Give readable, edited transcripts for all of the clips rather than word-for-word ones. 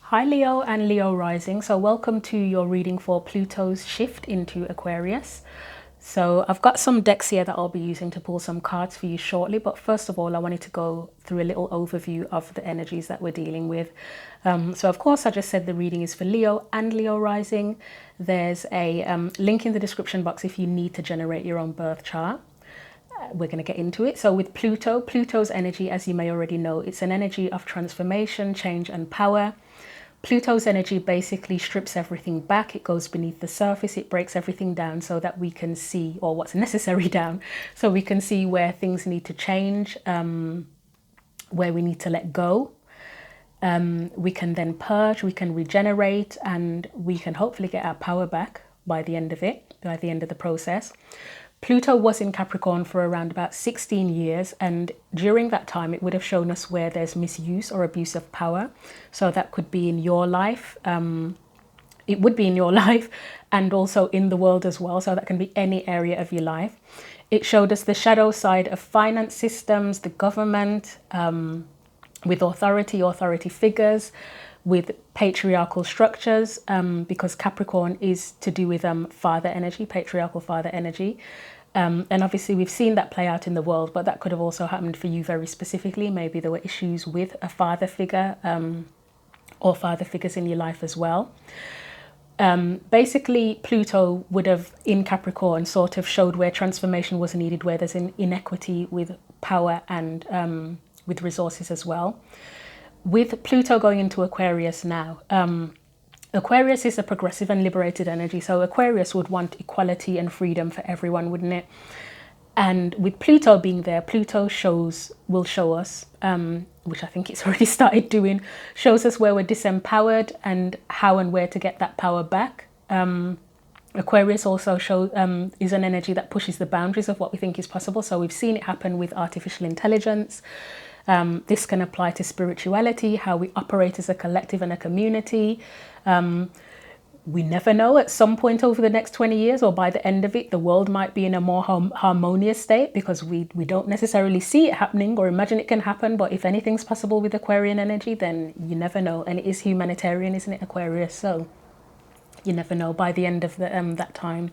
Hi Leo and Leo rising. So welcome to your reading for Pluto's shift into Aquarius. So I've got some decks here that I'll be using to pull some cards for you shortly. But first of all, I wanted to go through a little overview of the energies that we're dealing with. So of course, I just said the reading is for Leo and Leo rising. There's a link in the description box if you need to generate your own birth chart. We're going to get into it. So with Pluto's energy, as you may already know, it's an energy of transformation, change and power. Pluto's energy basically strips everything back. It goes beneath the surface. It breaks everything down so that we can see, or what's necessary down, so we can see where things need to change, where we need to let go. We can then purge, we can regenerate, and we can hopefully get our power back by the end of it, by the end of the process. Pluto was in Capricorn for around about 16 years, and during that time it would have shown us where there's misuse or abuse of power. So that could be in your life, it would be in your life and also in the world as well. So that can be any area of your life. It showed us the shadow side of finance systems, the government, with authority figures, with patriarchal structures, because Capricorn is to do with father energy, patriarchal father energy. And obviously we've seen that play out in the world, but that could have also happened for you very specifically. Maybe there were issues with a father figure, or father figures in your life as well. Basically, Pluto would have, in Capricorn, sort of showed where transformation was needed, where there's an inequity with power and with resources as well. With Pluto going into Aquarius now, Aquarius is a progressive and liberated energy. So Aquarius would want equality and freedom for everyone, wouldn't it? And with Pluto being there, Pluto will show us, which I think it's already started doing, shows us where we're disempowered and how and where to get that power back. Aquarius also is an energy that pushes the boundaries of what we think is possible. So we've seen it happen with artificial intelligence. This can apply to spirituality, how we operate as a collective and a community. We never know, at some point over the next 20 years or by the end of it, the world might be in a more harmonious state, because we don't necessarily see it happening or imagine it can happen. But if anything's possible with Aquarian energy, then you never know. And it is humanitarian, isn't it, Aquarius? So you never know by the end of that time.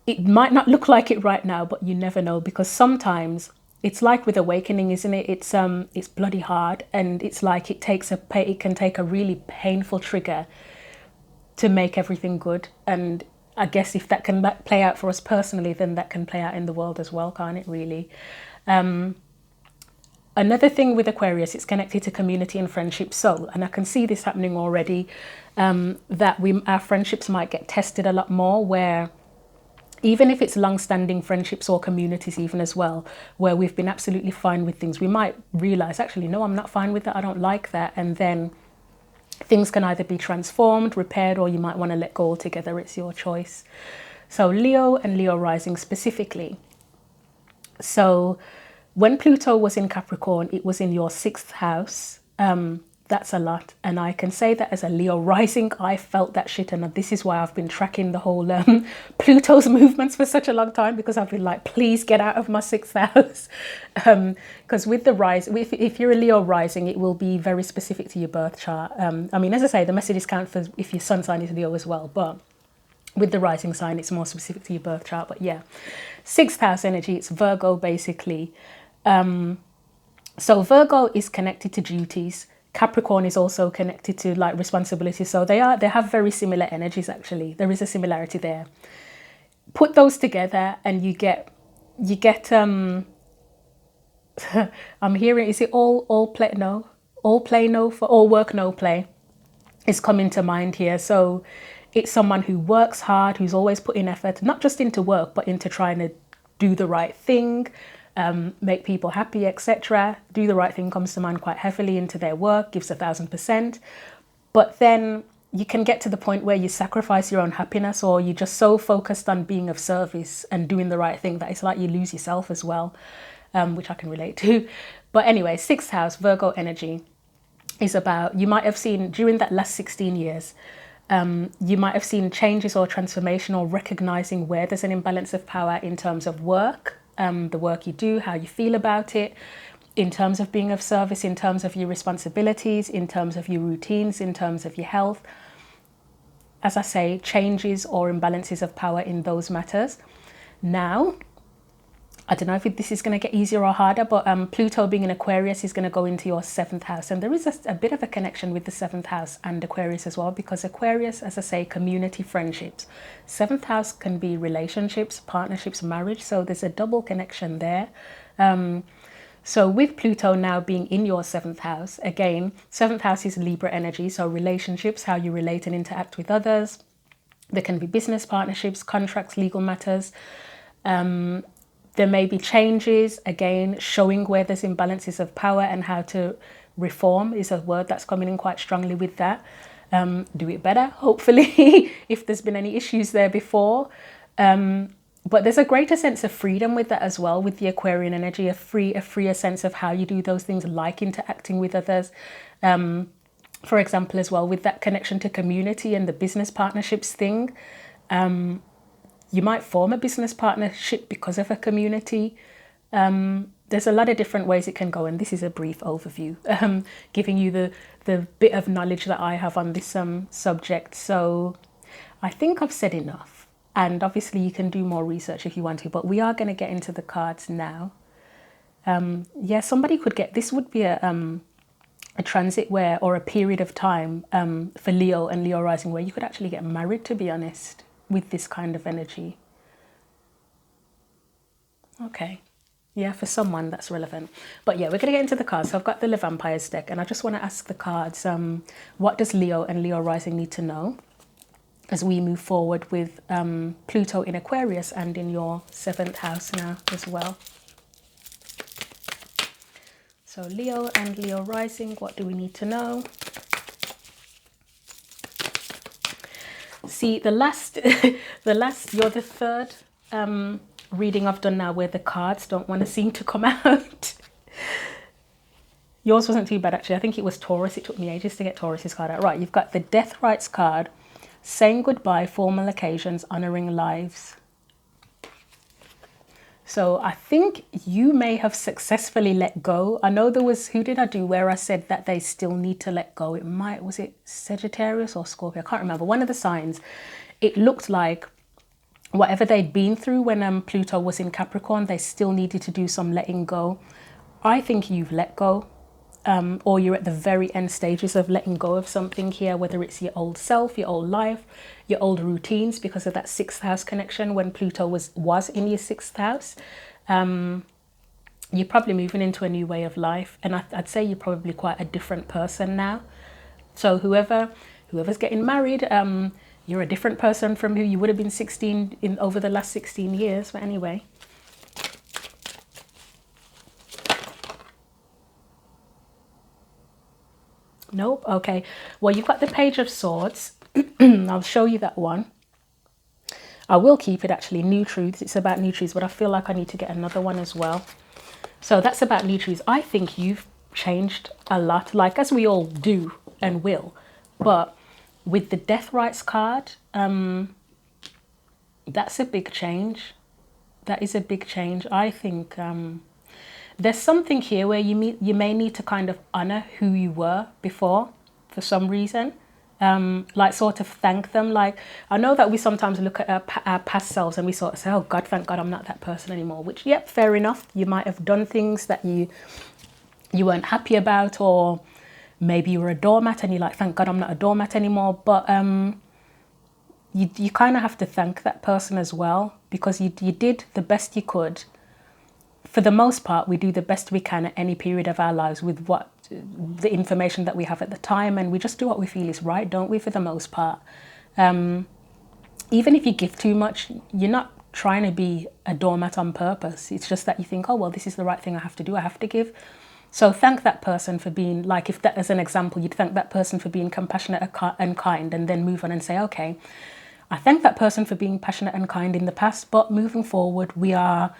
It might not look like it right now, but you never know, because sometimes it's like with awakening, isn't it? It's bloody hard, and it's like it can take a really painful trigger to make everything good. And I guess if that can play out for us personally, then that can play out in the world as well, can't it, really? Another thing with Aquarius, it's connected to community and friendship. So, and I can see this happening already, that our friendships might get tested a lot more, where even if it's long-standing friendships or communities even as well, where we've been absolutely fine with things, we might realize, actually, no, I'm not fine with that. I don't like that. And then things can either be transformed, repaired, or you might want to let go altogether. It's your choice. So Leo and Leo rising specifically. So when Pluto was in Capricorn, it was in your 6th house. That's a lot. And I can say that as a Leo rising, I felt that shit. And this is why I've been tracking the whole Pluto's movements for such a long time, because I've been like, please get out of my 6th house. Because with the rise, if you're a Leo rising, it will be very specific to your birth chart. I mean, as I say, the messages count for if your sun sign is Leo as well. But with the rising sign, it's more specific to your birth chart. But yeah, 6th house energy, it's Virgo basically. So Virgo is connected to duties. Capricorn is also connected to like responsibility. So they have very similar energies, actually. There is a similarity there. Put those together and you get I'm hearing, is it all play no for all work no play is coming to mind here. So it's someone who works hard, who's always putting effort, not just into work, but into trying to do the right thing, make people happy, etc. Do the right thing comes to mind quite heavily into their work, gives 1000%. But then you can get to the point where you sacrifice your own happiness, or you're just so focused on being of service and doing the right thing that it's like you lose yourself as well, which I can relate to. But anyway, 6th house, Virgo energy, is about, you might have seen during that last 16 years, you might have seen changes or transformation, or recognizing where there's an imbalance of power in terms of work, the work you do, how you feel about it. in terms of being of service, in terms of your responsibilities, in terms of your routines, in terms of your health. As I say, changes or imbalances of power in those matters. Now, I don't know if this is going to get easier or harder, but Pluto being in Aquarius is going to go into your 7th house. And there is a bit of a connection with the 7th house and Aquarius as well, because Aquarius, as I say, community, friendships. 7th house can be relationships, partnerships, marriage. So there's a double connection there. So with Pluto now being in your 7th house, again, 7th house is Libra energy. So relationships, how you relate and interact with others. There can be business partnerships, contracts, legal matters. There may be changes, again, showing where there's imbalances of power and how to reform is a word that's coming in quite strongly with that. Do it better, hopefully, if there's been any issues there before. But there's a greater sense of freedom with that as well, with the Aquarian energy, a freer sense of how you do those things, like interacting with others. For example, as well, with that connection to community and the business partnerships thing, you might form a business partnership because of a community. There's a lot of different ways it can go, and this is a brief overview, giving you the bit of knowledge that I have on this subject. So I think I've said enough, and obviously you can do more research if you want to, but we are going to get into the cards now. Yeah, somebody could get, this would be a transit where, or a period of time for Leo and Leo rising, where you could actually get married, to be honest, with this kind of energy. Okay. Yeah, for someone that's relevant. But yeah, we're going to get into the cards. So I've got the Le Vampires deck, and I just want to ask the cards, what does Leo and Leo rising need to know as we move forward with Pluto in Aquarius and in your 7th house now as well? So Leo and Leo rising, what do we need to know? See, the last, you're the third reading I've done now where the cards don't want to seem to come out. Yours wasn't too bad, actually. I think it was Taurus. It took me ages to get Taurus's card out. Right, you've got the Death Rites card, saying goodbye, formal occasions, honouring lives. So I think you may have successfully let go. I know there was, who did I do where I said that they still need to let go? It might, was it Sagittarius or Scorpio? I can't remember. One of the signs. It looked like whatever they'd been through when Pluto was in Capricorn, they still needed to do some letting go. I think you've let go, or you're at the very end stages of letting go of something here, whether it's your old self, your old life, your old routines, because of that 6th house connection when Pluto was in your 6th house. You're probably moving into a new way of life, and I'd say you're probably quite a different person now. So whoever's getting married, you're a different person from who you would have been 16 over the last 16 years. But anyway. Nope. Okay. Well, you've got the Page of Swords. I'll show you that one. I will keep it, actually. New Truths. It's about new truths, but I feel like I need to get another one as well. So that's about new truths. I think you've changed a lot, like as we all do and will. But with the Death Rites card, that's a big change. That is a big change. I think there's something here where you may need to kind of honor who you were before for some reason. Like sort of thank them. Like, I know that we sometimes look at our past selves and we sort of say, oh God, thank God I'm not that person anymore. Which, yep, fair enough. You might have done things that you weren't happy about, or maybe you were a doormat and you're like, thank God I'm not a doormat anymore. But you kind of have to thank that person as well, because you did the best you could. For the most part, we do the best we can at any period of our lives with the information that we have at the time, and we just do what we feel is right, don't we, for the most part. Even if you give too much, you're not trying to be a doormat on purpose. It's just that you think, oh, well, this is the right thing I have to do, I have to give. So thank that person for being, like, if that as an example, you'd thank that person for being compassionate and kind, and then move on and say, okay, I thank that person for being passionate and kind in the past, but moving forward, we are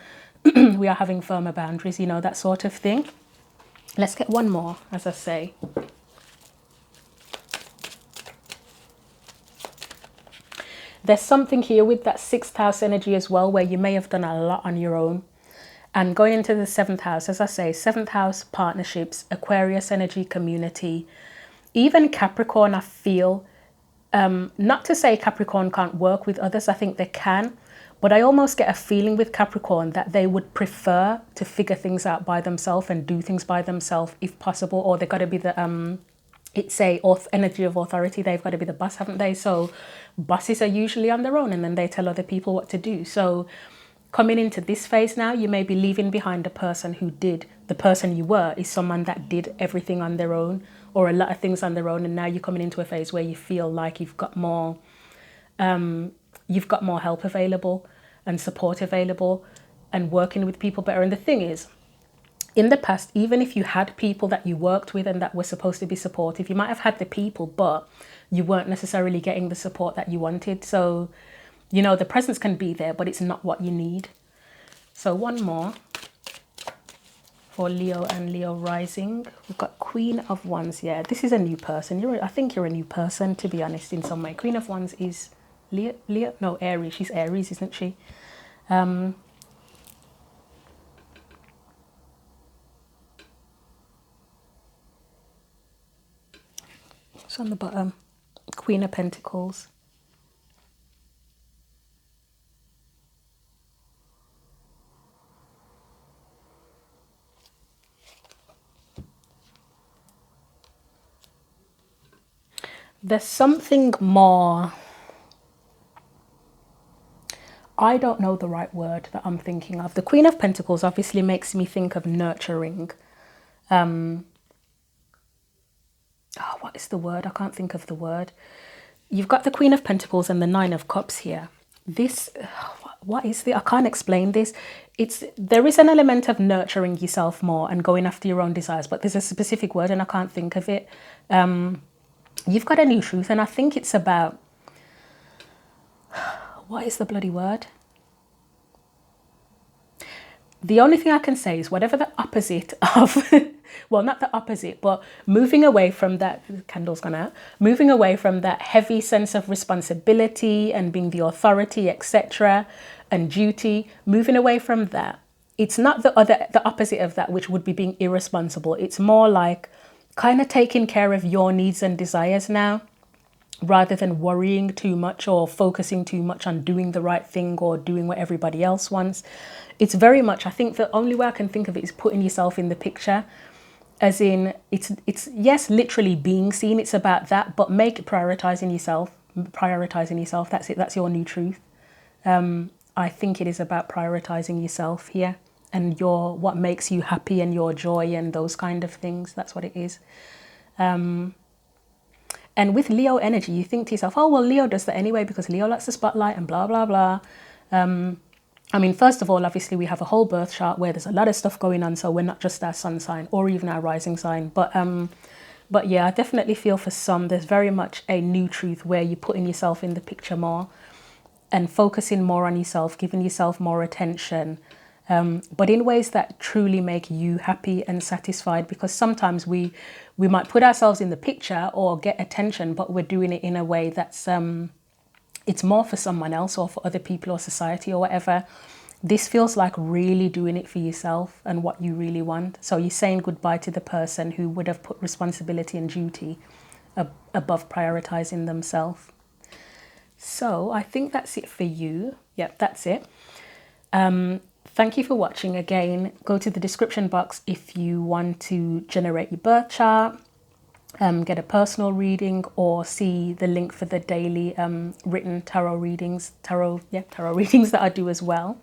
we are having firmer boundaries, you know, that sort of thing. Let's get one more, as I say. There's something here with that 6th house energy as well, where you may have done a lot on your own. And going into the 7th house, as I say, 7th house, partnerships, Aquarius energy, community, even Capricorn, I feel, not to say Capricorn can't work with others, I think they can, but I almost get a feeling with Capricorn that they would prefer to figure things out by themselves and do things by themselves if possible, or they've got to be the, it's a energy of authority, they've got to be the boss, haven't they? So bosses are usually on their own and then they tell other people what to do. So coming into this phase now, you may be leaving behind a person who did, the person you were is someone that did everything on their own or a lot of things on their own. And now you're coming into a phase where you feel like you've got more help available and support available and working with people better. And the thing is, in the past, even if you had people that you worked with and that were supposed to be supportive, you might have had the people, but you weren't necessarily getting the support that you wanted. So, you know, the presence can be there, but it's not what you need. So one more for Leo and Leo rising. We've got Queen of Wands. Yeah, this is a new person. I think you're a new person, to be honest, in some way. Queen of Wands is Leo? No, Aries. She's Aries, isn't she? It's on the bottom. Queen of Pentacles. There's something more, I don't know the right word that I'm thinking of. The Queen of Pentacles obviously makes me think of nurturing. What is the word? I can't think of the word. You've got the Queen of Pentacles and the Nine of Cups here. This, what is the, I can't explain this. There is an element of nurturing yourself more and going after your own desires, but there's a specific word and I can't think of it. You've got a new truth, and I think it's about, what is the bloody word? The only thing I can say is whatever the opposite of, well, not the opposite, but moving away from that, the candle's gone out, moving away from that heavy sense of responsibility and being the authority, etc., and duty, moving away from that. It's not the opposite of that, which would be being irresponsible. It's more like kind of taking care of your needs and desires now, rather than worrying too much or focusing too much on doing the right thing or doing what everybody else wants. It's very much, I think the only way I can think of it is putting yourself in the picture, as in it's yes, literally being seen. It's about that, but make it prioritizing yourself. That's it. That's your new truth. I think it is about prioritizing yourself here and what makes you happy and your joy and those kind of things. That's what it is. And with Leo energy, you think to yourself, oh, well, Leo does that anyway because Leo likes the spotlight and blah, blah, blah. I mean, first of all, obviously, we have a whole birth chart where there's a lot of stuff going on. So we're not just our sun sign or even our rising sign. But yeah, I definitely feel for some, there's very much a new truth where you're putting yourself in the picture more and focusing more on yourself, giving yourself more attention, but in ways that truly make you happy and satisfied. Because sometimes we might put ourselves in the picture or get attention, but we're doing it in a way that's it's more for someone else or for other people or society or whatever. This feels like really doing it for yourself and what you really want. So you're saying goodbye to the person who would have put responsibility and duty above prioritizing themselves. So I think that's it for you. Yep, that's it. Thank you for watching. Again, go to the description box if you want to generate your birth chart, get a personal reading, or see the link for the daily written tarot readings that I do as well.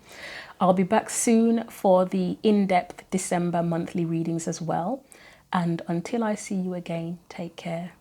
I'll be back soon for the in-depth December monthly readings as well. And until I see you again, take care.